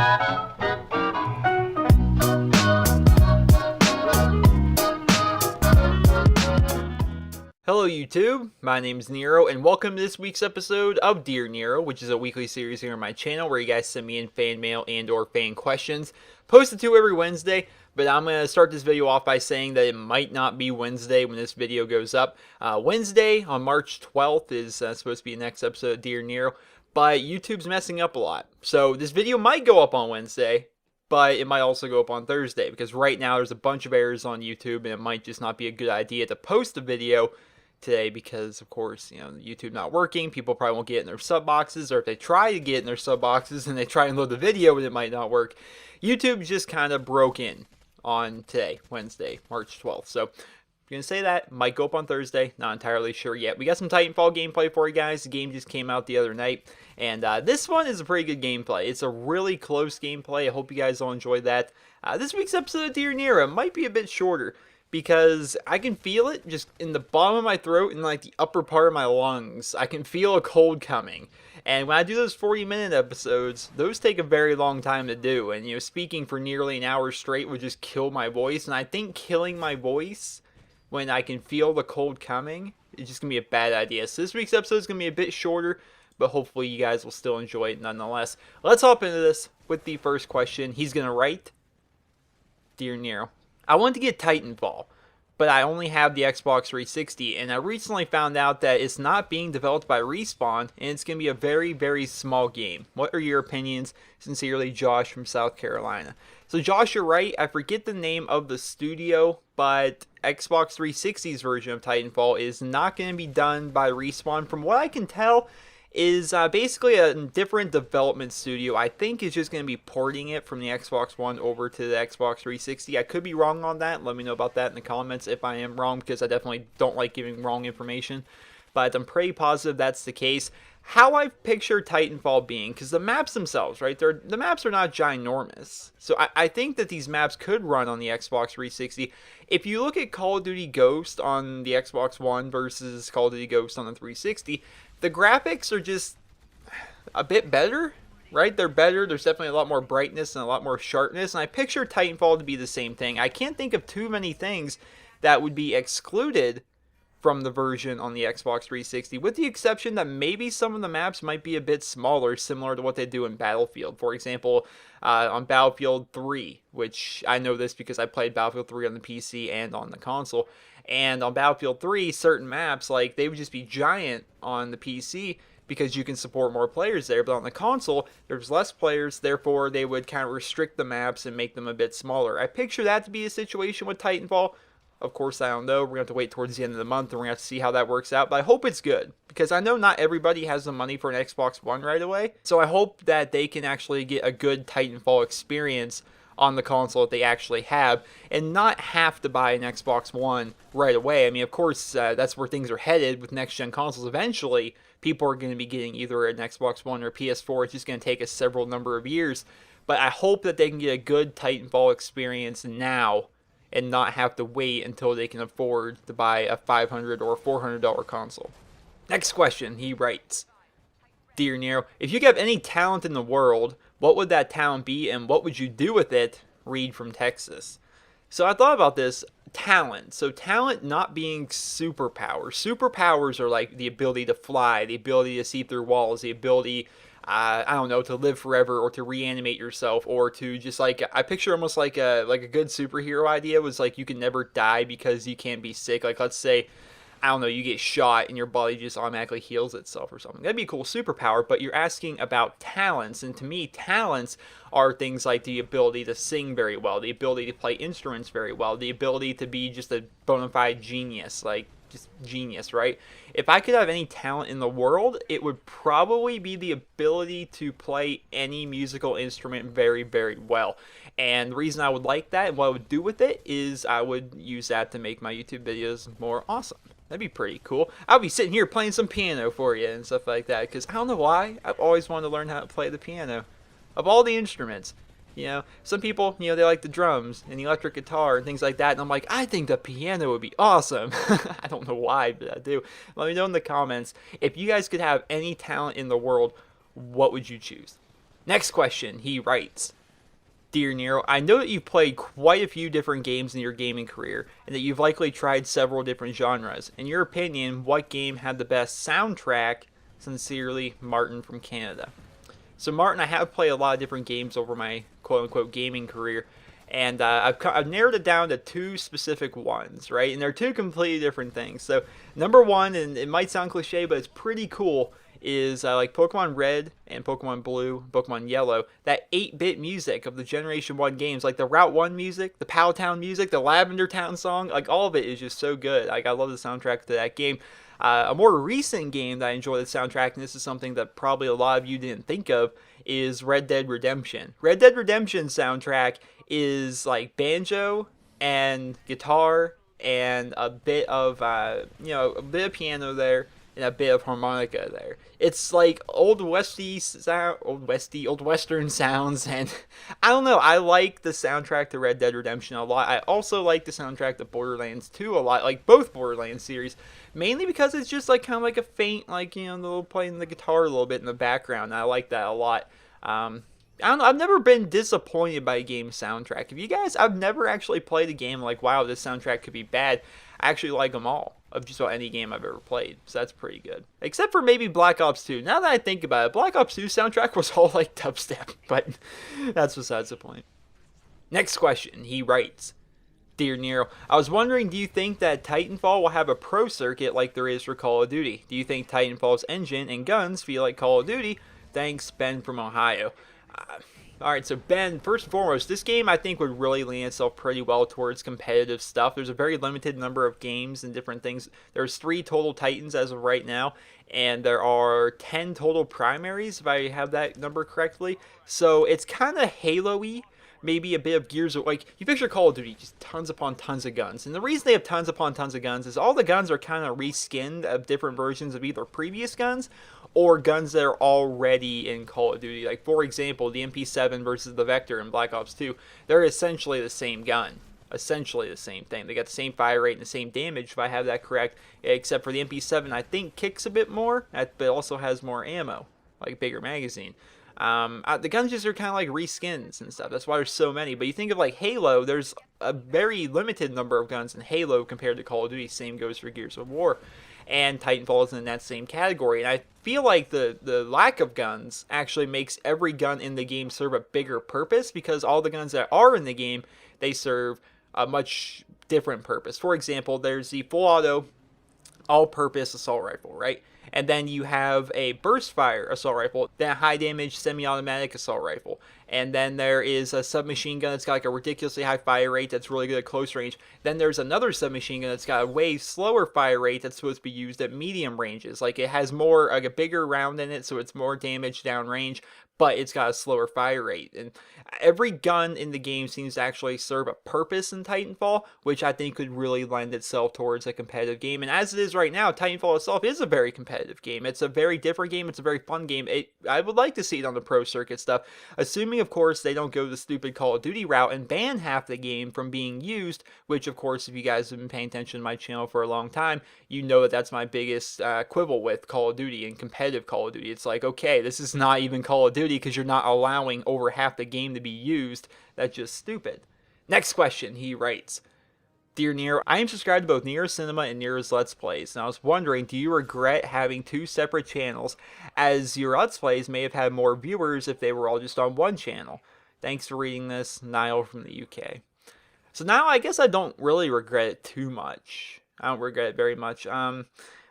Hello YouTube, my name is Nero, and welcome to this week's episode of Dear Nero, which is a weekly series here on my channel where you guys send me in fan mail and or fan questions. Posted to every Wednesday, but I'm going to start this video off by saying that it might not be Wednesday when this video goes up. Wednesday on March 12th is supposed to be the next episode of Dear Nero, but YouTube's messing up a lot. So this video might go up on Wednesday, but it might also go up on Thursday, because right now there's a bunch of errors on YouTube, and it might just not be a good idea to post a video today because, of course, you know, YouTube not working. People probably won't get in their sub boxes, or if they try to get in their sub boxes and they try and load the video and it might not work. YouTube just kind of broke in on today, Wednesday, March 12th. So I'm going to say that might go up on Thursday. Not entirely sure yet. We got some Titanfall gameplay for you guys. The game just came out the other night, and this one is a pretty good gameplay. It's a really close gameplay. I hope you guys all enjoy that. This week's episode of Dear Nero might be a bit shorter, because I can feel it just in the bottom of my throat and like the upper part of my lungs. I can feel a cold coming. And when I do those 40-minute episodes, those take a very long time to do. And, you know, speaking for nearly an hour straight would just kill my voice. And I think killing my voice when I can feel the cold coming is just going to be a bad idea. So this week's episode is going to be a bit shorter, but hopefully you guys will still enjoy it nonetheless. Let's hop into this with the first question. He's going to write, Dear Nero, I want to get Titanfall, but I only have the Xbox 360, and I recently found out that it's not being developed by Respawn, and it's going to be a very, very small game. What are your opinions? Sincerely, Josh from South Carolina. So Josh, you're right. I forget the name of the studio, but Xbox 360's version of Titanfall is not going to be done by Respawn. From what I can tell, is basically a different development studio. I think it's just going to be porting it from the Xbox One over to the Xbox 360. I could be wrong on that. Let me know about that in the comments if I am wrong, because I definitely don't like giving wrong information. But I'm pretty positive that's the case. How I picture Titanfall being, because the maps themselves, right, the maps are not ginormous. So I think that these maps could run on the Xbox 360. If you look at Call of Duty Ghost on the Xbox One versus Call of Duty Ghost on the 360, the graphics are just a bit better, right? They're better. There's definitely a lot more brightness and a lot more sharpness. And I picture Titanfall to be the same thing. I can't think of too many things that would be excluded from the version on the Xbox 360, with the exception that maybe some of the maps might be a bit smaller, similar to what they do in Battlefield. For example, on Battlefield 3, which I know this because I played Battlefield 3 on the PC and on the console. And on Battlefield 3, certain maps, like, they would just be giant on the PC because you can support more players there. But on the console, there's less players, therefore they would kind of restrict the maps and make them a bit smaller. I picture that to be a situation with Titanfall. Of course, I don't know. We're going to have to wait towards the end of the month, and we're going to have to see how that works out. But I hope it's good, because I know not everybody has the money for an Xbox One right away. So I hope that they can actually get a good Titanfall experience on the console that they actually have, and not have to buy an Xbox One right away. I mean, of course, that's where things are headed with next-gen consoles. Eventually, people are going to be getting either an Xbox One or PS4. It's just going to take a several number of years. But I hope that they can get a good Titanfall experience now and not have to wait until they can afford to buy a $500 or $400 console. Next question, he writes, Dear Nero, if you could have any talent in the world, what would that talent be, and what would you do with it? Reed from Texas. So I thought about this. Talent. So talent not being superpowers. Superpowers are like the ability to fly, the ability to see through walls, the ability, I don't know, to live forever, or to reanimate yourself, or to just, like, I picture almost like a good superhero idea was like you can never die because you can't be sick. Like, let's say, I don't know, you get shot and your body just automatically heals itself or something. That'd be a cool superpower, but you're asking about talents, and to me, talents are things like the ability to sing very well, the ability to play instruments very well, the ability to be just a bona fide genius, like, just genius, right? If I could have any talent in the world, it would probably be the ability to play any musical instrument very, very well. And the reason I would like that and what I would do with it is I would use that to make my YouTube videos more awesome. That'd be pretty cool. I'll be sitting here playing some piano for you and stuff like that, because I don't know why, I've always wanted to learn how to play the piano. Of all the instruments, you know, some people, you know, they like the drums and the electric guitar and things like that, and I'm like, I think the piano would be awesome. I don't know why, but I do. Let me know in the comments, if you guys could have any talent in the world, what would you choose? Next question, he writes, Dear Nero, I know that you've played quite a few different games in your gaming career, and that you've likely tried several different genres. In your opinion, what game had the best soundtrack? Sincerely, Martin from Canada. So, Martin, I have played a lot of different games over my quote-unquote gaming career, and I've narrowed it down to two specific ones, right? And they're two completely different things. So, number one, and it might sound cliche, but it's pretty cool, is like Pokemon Red and Pokemon Blue, Pokemon Yellow, that 8-bit music of the Generation 1 games, like the Route 1 music, the Powtown music, the Lavender Town song, like all of it is just so good. Like I love the soundtrack to that game. A more recent game that I enjoy the soundtrack, and this is something that probably a lot of you didn't think of, is Red Dead Redemption. Red Dead Redemption soundtrack is like banjo and guitar and a bit of a bit of piano there and a bit of harmonica there. It's like old western sounds, and I don't know. I like the soundtrack to Red Dead Redemption a lot. I also like the soundtrack to Borderlands 2 a lot, like both Borderlands series, mainly because it's just like kind of like a faint, like the little playing the guitar a little bit in the background. I like that a lot. I don't know, I've never been disappointed by a game soundtrack. If you guys, I've never actually played a game like, wow, this soundtrack could be bad. I actually like them all of just about any game I've ever played, so that's pretty good. Except for maybe Black Ops 2. Now that I think about it, Black Ops 2 soundtrack was all like dubstep, but that's besides the point. Next question, he writes, Dear Nero, I was wondering, do you think that Titanfall will have a pro circuit like there is for Call of Duty? Do you think Titanfall's engine and guns feel like Call of Duty? Thanks, Ben from Ohio. Alright, so Ben, first and foremost, this game I think would really lean itself pretty well towards competitive stuff. There's a very limited number of games and different things. There's 3 total Titans as of right now, and there are 10 total primaries, if I have that number correctly. So it's kind of Halo-y. Maybe a bit of Gears of, like, you picture Call of Duty, just tons upon tons of guns. And the reason they have tons upon tons of guns is all the guns are kind of reskinned of different versions of either previous guns or guns that are already in Call of Duty. Like, for example, the MP7 versus the Vector in Black Ops 2, they're essentially the same gun. Essentially the same thing. They got the same fire rate and the same damage, if I have that correct, except for the MP7, I think, kicks a bit more, but also has more ammo, like a bigger magazine. The guns just are kind of like reskins and stuff. That's why there's so many. But you think of like Halo, there's a very limited number of guns in Halo compared to Call of Duty. Same goes for Gears of War. And Titanfall is in that same category. And I feel like the lack of guns actually makes every gun in the game serve a bigger purpose, because all the guns that are in the game, they serve a much different purpose. For example, there's the full auto all-purpose assault rifle, right? And then you have a burst fire assault rifle, then a high damage semi-automatic assault rifle. And then there is a submachine gun that's got like a ridiculously high fire rate that's really good at close range. Then there's another submachine gun that's got a way slower fire rate that's supposed to be used at medium ranges. Like it has more, like a bigger round in it, so it's more damage downrange, but it's got a slower fire rate. And every gun in the game seems to actually serve a purpose in Titanfall, which I think could really lend itself towards a competitive game. And as it is right now, Titanfall itself is a very competitive game. It's a very different game. It's a very fun game. I would like to see it on the pro circuit stuff, assuming, of course, they don't go the stupid Call of Duty route and ban half the game from being used, which, of course, if you guys have been paying attention to my channel for a long time, you know that that's my biggest quibble with Call of Duty and competitive Call of Duty. It's like, okay, this is not even Call of Duty because you're not allowing over half the game to be used. That's just stupid. Next question, he writes, Dear Nero, I am subscribed to both NerosCinema and Nero's Let's Plays, and I was wondering, do you regret having 2 separate channels, as your Let's Plays may have had more viewers if they were all just on one channel? Thanks for reading this, Niall from the UK. So now I guess I don't really regret it too much. I don't regret it very much.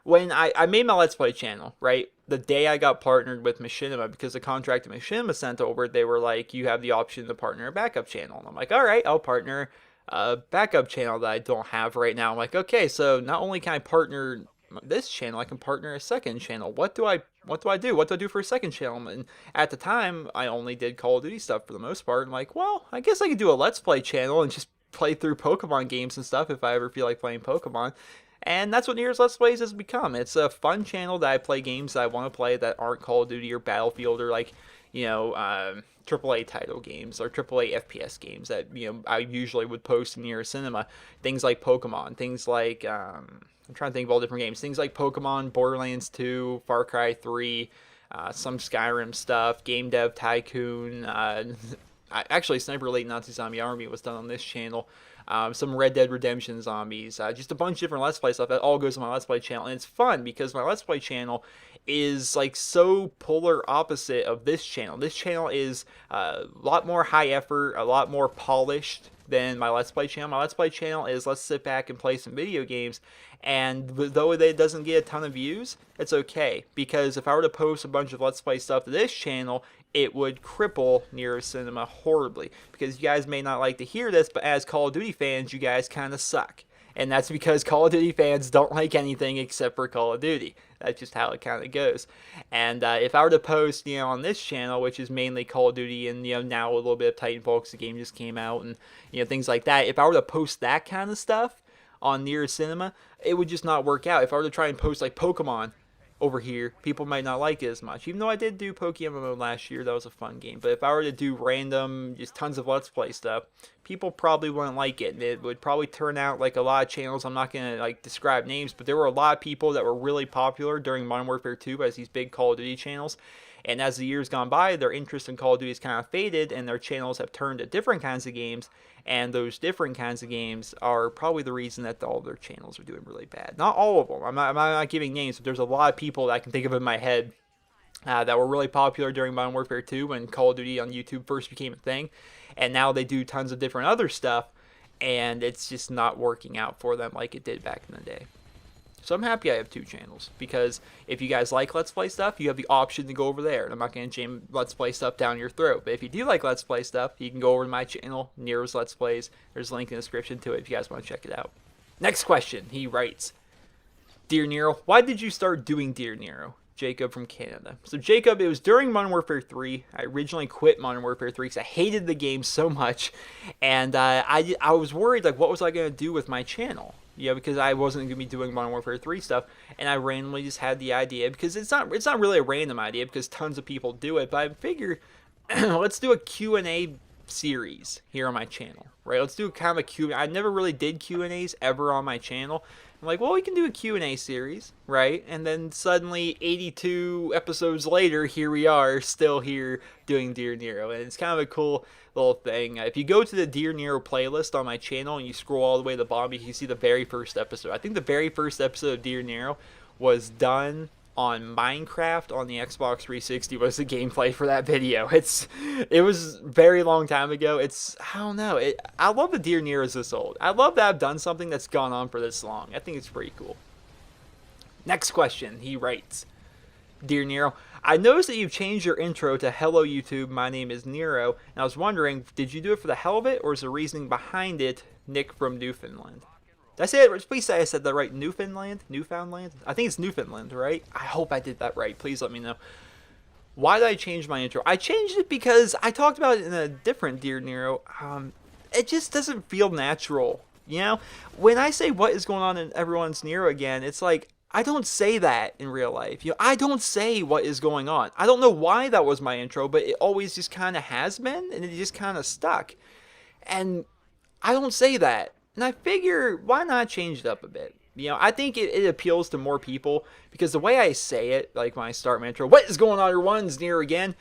When I made my Let's Play channel, right, the day I got partnered with Machinima, because the contract that Machinima sent over, they were like, you have the option to partner a backup channel. And I'm like, all right, I'll partner a backup channel that I don't have right now. I'm like, okay, so not only can I partner this channel, I can partner a second channel. What do I do? What do I do for a second channel? And at the time, I only did Call of Duty stuff for the most part. I'm like, well, I guess I could do a Let's Play channel and just play through Pokemon games and stuff if I ever feel like playing Pokemon. And that's what Nero's Let's Plays has become. It's a fun channel that I play games that I want to play that aren't Call of Duty or Battlefield or like, AAA title games or AAA FPS games that, I usually would post in NerosCinema. Things like Pokemon, things like, I'm trying to think of all different games. Things like Pokemon, Borderlands 2, Far Cry 3, some Skyrim stuff, Game Dev Tycoon. Actually, Sniper Elite Nazi Zombie Army was done on this channel. Some Red Dead Redemption zombies, just a bunch of different Let's Play stuff that all goes on my Let's Play channel. And it's fun because my Let's Play channel is like so polar opposite of this channel. This channel is a lot more high effort, a lot more polished than my Let's Play channel. My Let's Play channel is let's sit back and play some video games, and though it doesn't get a ton of views, it's okay, because if I were to post a bunch of Let's Play stuff to this channel, it would cripple NerosCinema horribly, because you guys may not like to hear this, but as Call of Duty fans, you guys kind of suck. And that's because Call of Duty fans don't like anything except for Call of Duty. That's just how it kind of goes. And if I were to post, on this channel, which is mainly Call of Duty and, now a little bit of Titanfall because the game just came out and, things like that. If I were to post that kind of stuff on NerosCinema, it would just not work out. If I were to try and post like Pokemon over here, people might not like it as much. Even though I did do Pokemon mode last year, that was a fun game. But if I were to do random, just tons of Let's Play stuff, people probably wouldn't like it. And it would probably turn out like a lot of channels. I'm not going to describe names, but there were a lot of people that were really popular during Modern Warfare 2 as these big Call of Duty channels. And as the years gone by, their interest in Call of Duty has kind of faded, and their channels have turned to different kinds of games. And those different kinds of games are probably the reason that all of their channels are doing really bad. Not all of them. I'm not giving names, but there's a lot of people that I can think of in my head that were really popular during Modern Warfare 2 when Call of Duty on YouTube first became a thing. And now they do tons of different other stuff, and it's just not working out for them like it did back in the day. So I'm happy I have two channels, because if you guys like Let's Play stuff, you have the option to go over there. And I'm not going to jam Let's Play stuff down your throat. But if you do like Let's Play stuff, you can go over to my channel, Nero's Let's Plays. There's a link in the description to it if you guys want to check it out. Next question, he writes, Dear Nero, why did you start doing Dear Nero? Jacob from Canada. So Jacob, it was during Modern Warfare 3. I originally quit Modern Warfare 3 because I hated the game so much. And I was worried, what was I going to do with my channel? Because I wasn't going to be doing Modern Warfare 3 stuff, and I randomly just had the idea, because it's not really a random idea, because tons of people do it, but I figured, let's do a Q&A series here on my channel, right? Let's do kind of a Q&A. I never really did Q&As ever on my channel. I'm like, well, we can do a Q&A series, right? And then suddenly, 82 episodes later, here we are, still here doing Dear Nero, and it's kind of a cool little thing. If you go to the Dear Nero playlist on my channel and you scroll all the way to the bottom, you can see the very first episode. I think the very first episode of Dear Nero was done on Minecraft on the Xbox 360 was the gameplay for that video. It was very long time ago. I don't know. I love the Dear Nero's this old. I love that I've done something that's gone on for this long. I think it's pretty cool. Next question, he writes, Dear Nero, I noticed that you've changed your intro to Hello YouTube, my name is Nero, and I was wondering, did you do it for the hell of it, or is the reasoning behind it Nick from Newfoundland? Did I say it? Please say I said that right. Newfoundland? I think it's Newfoundland, right? I hope I did that right. Please let me know. Why did I change my intro? I changed it because I talked about it in a different Dear Nero. It just doesn't feel natural. When I say what is going on in everyone's Nero again, it's like, I don't say that in real life. I don't say what is going on. I don't know why that was my intro, but it always just kind of has been, and it just kind of stuck. And I don't say that. And I figure, why not change it up a bit? I think it appeals to more people, because the way I say it, like when I start my intro, what is going on, everyone's Nero again?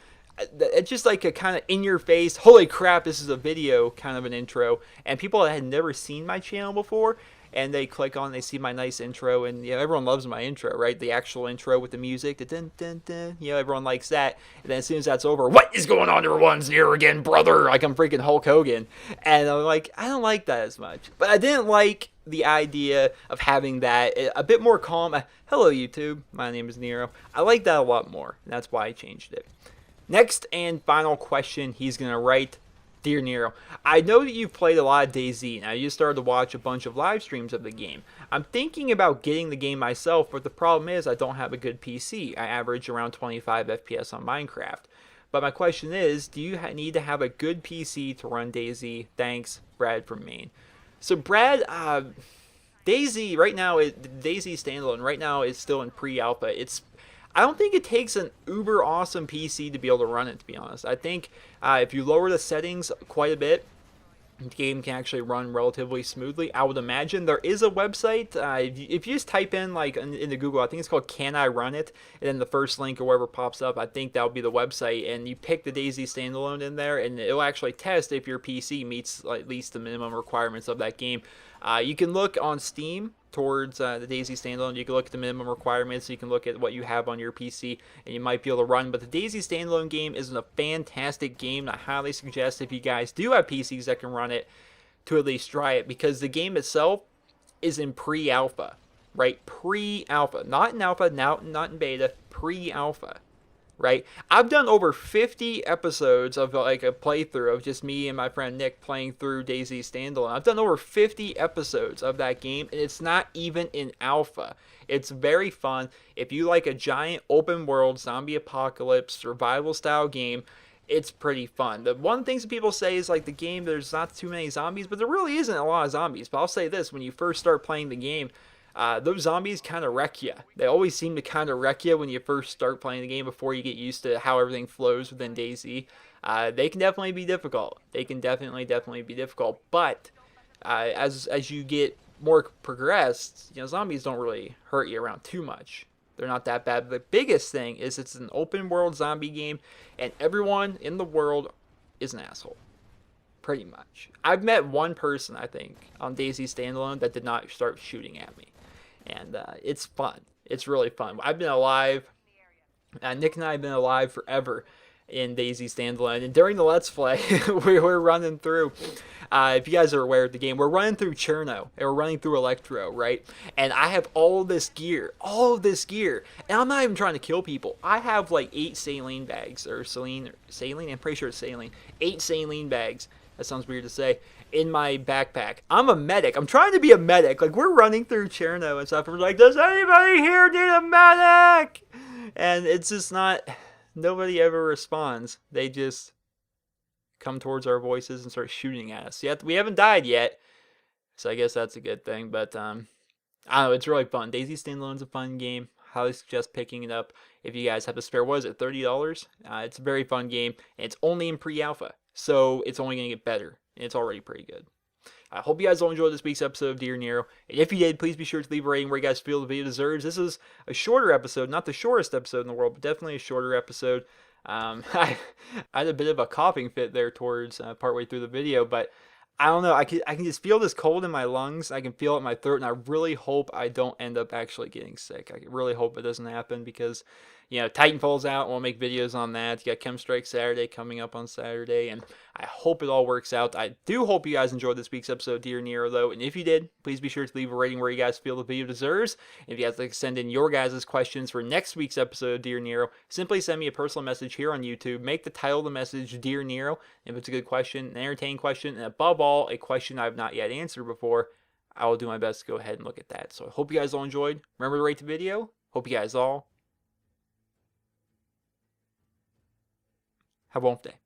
It's just like a kind of in-your-face, holy crap, this is a video kind of an intro. And people that had never seen my channel before, and they click on, they see my nice intro, and everyone loves my intro, right? The actual intro with the music, the dun dun dun, everyone likes that. And then as soon as that's over, what is going on, everyone's Nero again, brother? Like I'm freaking Hulk Hogan. And I'm like, I don't like that as much. But I didn't like the idea of having that a bit more calm. Hello YouTube, my name is Nero. I like that a lot more, and that's why I changed it. Next and final question he's gonna write, Dear Nero, I know that you've played a lot of DayZ, and I just started to watch a bunch of live streams of the game. I'm thinking about getting the game myself, but the problem is I don't have a good PC. I average around 25 FPS on Minecraft. But my question is, do you need to have a good PC to run DayZ? Thanks, Brad from Maine. So Brad, DayZ right now, DayZ standalone right now is still in pre-alpha. I don't think it takes an uber awesome PC to be able to run it, to be honest. I think if you lower the settings quite a bit, the game can actually run relatively smoothly. I would imagine there is a website. If you just type in like into Google, I think it's called "Can I Run It?" and then the first link or whatever pops up, I think that would be the website. And you pick the DayZ standalone in there, and it'll actually test if your PC meets at least the minimum requirements of that game. You can look on Steam towards the DayZ standalone. You can look at the minimum requirements. You can look at what you have on your PC, and you might be able to run. But the DayZ standalone game is a fantastic game. I highly suggest if you guys do have PCs that can run it, to at least try it, because the game itself is in pre-alpha, right? Pre-alpha, not in alpha, not in beta, pre-alpha. Right? I've done over 50 episodes of like a playthrough of just me and my friend Nick playing through DayZ Standalone. I've done over 50 episodes of that game, and it's not even in alpha. It's very fun. If you like a giant open world zombie apocalypse survival style game, it's pretty fun. The one thing that people say is like the game, there's not too many zombies, but there really isn't a lot of zombies. But I'll say this, when you first start playing the game, those zombies kind of wreck you. They always seem to kind of wreck you when you first start playing the game before you get used to how everything flows within DayZ. They can definitely be difficult. They can definitely be difficult. But as you get more progressed, zombies don't really hurt you around too much. They're not that bad. The biggest thing is it's an open world zombie game, and everyone in the world is an asshole. Pretty much. I've met one person, I think, on DayZ Standalone that did not start shooting at me. And it's fun. It's really fun. I've been alive. Nick and I have been alive forever in DayZ Standalone. And during the Let's Play, we were running through, if you guys are aware of the game, we're running through Cherno. And we're running through Electro, right? And I have all this gear. And I'm not even trying to kill people. I have like 8 saline bags. Or saline? I'm pretty sure it's saline. 8 saline bags. That sounds weird to say. In my backpack. I'm a medic. I'm trying to be a medic. Like, we're running through Cherno and stuff. And we're like, does anybody here need a medic? And it's just not... Nobody ever responds. They just come towards our voices and start shooting at us. Yet we haven't died yet. So I guess that's a good thing. But, I don't know. It's really fun. DayZ Standalone's a fun game. Highly suggest picking it up if you guys have a spare. What is it, $30? It's a very fun game. And it's only in pre-alpha. So it's only going to get better. And it's already pretty good. I hope you guys all enjoyed this week's episode of Dear Nero. And if you did, please be sure to leave a rating where you guys feel the video deserves. This is a shorter episode. Not the shortest episode in the world, but definitely a shorter episode. I had a bit of a coughing fit there towards partway through the video, but I don't know. I can just feel this cold in my lungs. I can feel it in my throat, and I really hope I don't end up actually getting sick. I really hope it doesn't happen because, Titanfall's out. We'll make videos on that. You got Chem Strike Saturday coming up on Saturday, and I hope it all works out. I do hope you guys enjoyed this week's episode of Dear Nero, though, and if you did, please be sure to leave a rating where you guys feel the video deserves. If you guys like to send in your guys' questions for next week's episode of Dear Nero, simply send me a personal message here on YouTube. Make the title of the message Dear Nero. If it's a good question, an entertaining question, and above all, a question I've not yet answered before, I will do my best to go ahead and look at that. So I hope you guys all enjoyed. Remember to rate the video. Hope you guys all have a wonderful day.